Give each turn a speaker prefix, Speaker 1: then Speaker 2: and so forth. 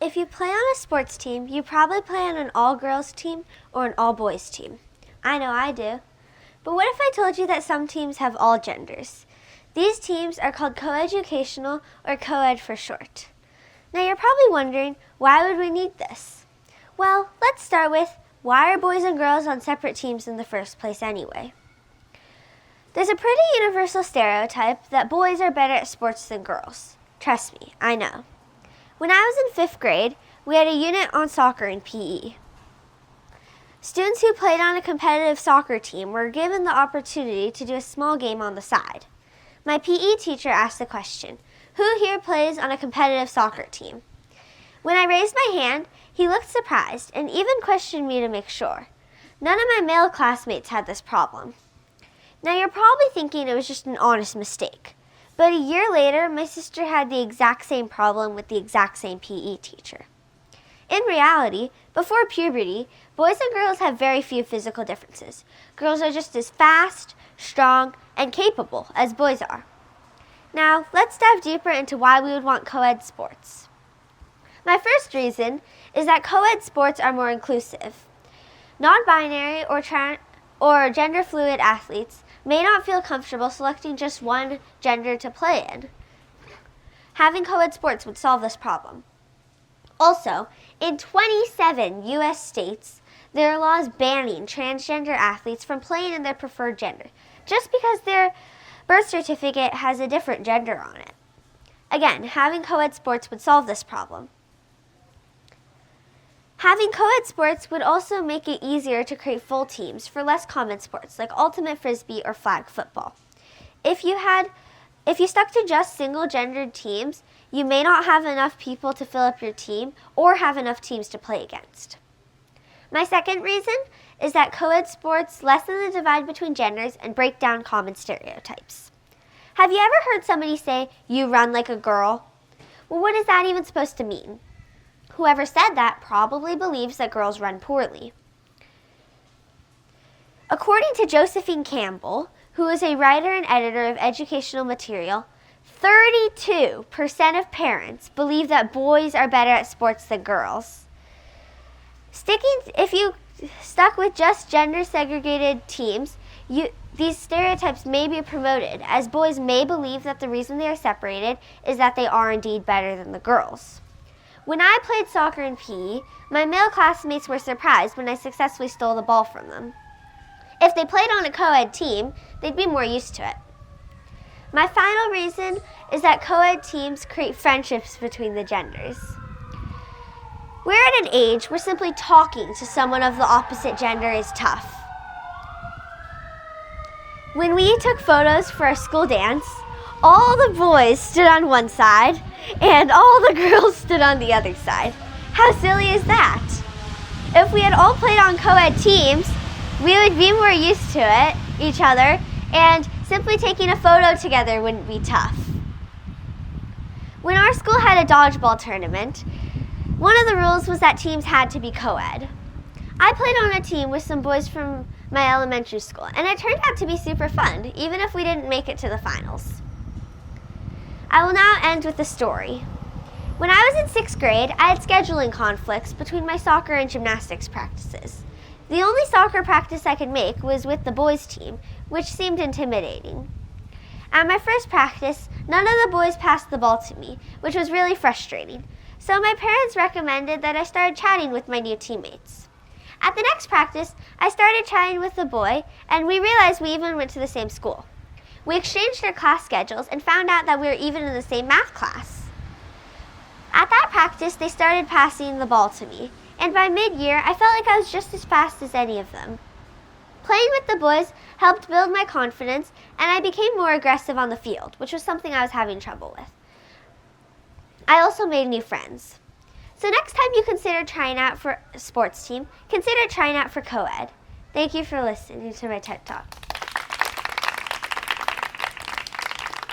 Speaker 1: If you play on a sports team, you probably play on an all-girls team or an all-boys team. I know I do. But what if I told you that some teams have all genders? These teams are called coeducational, or co-ed for short. Now you're probably wondering, why would we need this? Well, let's start with, why are boys and girls on separate teams in the first place anyway? There's a pretty universal stereotype that boys are better at sports than girls. Trust me, I know. When I was in 5th grade, we had a unit on soccer in PE. Students who played on a competitive soccer team were given the opportunity to do a small game on the side. My PE teacher asked the question, who here plays on a competitive soccer team? When I raised my hand, he looked surprised and even questioned me to make sure. None of my male classmates had this problem. Now you're probably thinking it was just an honest mistake. But a year later, my sister had the exact same problem with the exact same PE teacher. In reality, before puberty, boys and girls have very few physical differences. Girls are just as fast, strong, and capable as boys are. Now, let's dive deeper into why we would want co-ed sports. My first reason is that co-ed sports are more inclusive. Non-binary or gender-fluid athletes may not feel comfortable selecting just one gender to play in. Having co-ed sports would solve this problem. Also, in 27 U.S. states, there are laws banning transgender athletes from playing in their preferred gender, just because their birth certificate has a different gender on it. Again, having co-ed sports would solve this problem. Having co-ed sports would also make it easier to create full teams for less common sports like ultimate frisbee or flag football. If you stuck to just single-gendered teams, you may not have enough people to fill up your team or have enough teams to play against. My second reason is that co-ed sports lessen the divide between genders and break down common stereotypes. Have you ever heard somebody say, "You run like a girl"? Well, what is that even supposed to mean? Whoever said that probably believes that girls run poorly. According to Josephine Campbell, who is a writer and editor of educational material, 32% of parents believe that boys are better at sports than girls. If you stuck with just gender-segregated teams, these stereotypes may be promoted, as boys may believe that the reason they are separated is that they are indeed better than the girls. When I played soccer in PE, my male classmates were surprised when I successfully stole the ball from them. If they played on a co-ed team, they'd be more used to it. My final reason is that co-ed teams create friendships between the genders. We're at an age where simply talking to someone of the opposite gender is tough. When we took photos for our school dance, all the boys stood on one side and all the girls stood on the other side. How silly is that? If we had all played on co-ed teams, we would be more used to each other, and simply taking a photo together wouldn't be tough. When our school had a dodgeball tournament, one of the rules was that teams had to be co-ed. I played on a team with some boys from my elementary school, and it turned out to be super fun, even if we didn't make it to the finals. I will now end with a story. When I was in 6th grade, I had scheduling conflicts between my soccer and gymnastics practices. The only soccer practice I could make was with the boys' team, which seemed intimidating. At my first practice, none of the boys passed the ball to me, which was really frustrating. So my parents recommended that I start chatting with my new teammates. At the next practice, I started chatting with the boy, and we realized we even went to the same school. We exchanged our class schedules and found out that we were even in the same math class. At that practice, they started passing the ball to me, and by mid-year, I felt like I was just as fast as any of them. Playing with the boys helped build my confidence, and I became more aggressive on the field, which was something I was having trouble with. I also made new friends. So next time you consider trying out for a sports team, consider trying out for co-ed. Thank you for listening to my TED Talk.